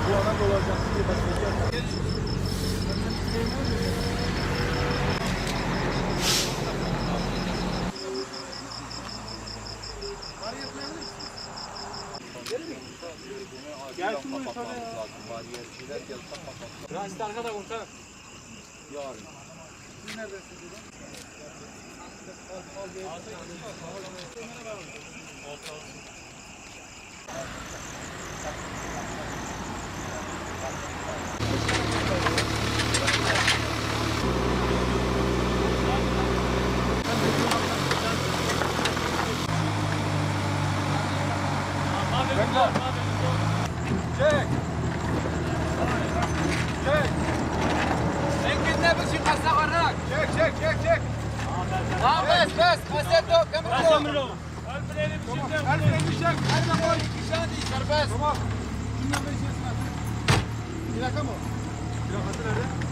Bu ana dolacak diye başlayacak. Gel şunu yukarı ya. Biraz arkada komutanım. Yarın. Siz neredesiniz? Çek. Çek. Engin ne biçim kasa varak? Çek. Tamam bes. Kaseto, kamera. El freni çek. Her zaman kişan değil serbest. Tamam. Şundan ben içerisine. Bir dakika mı? Bir dakika nerede?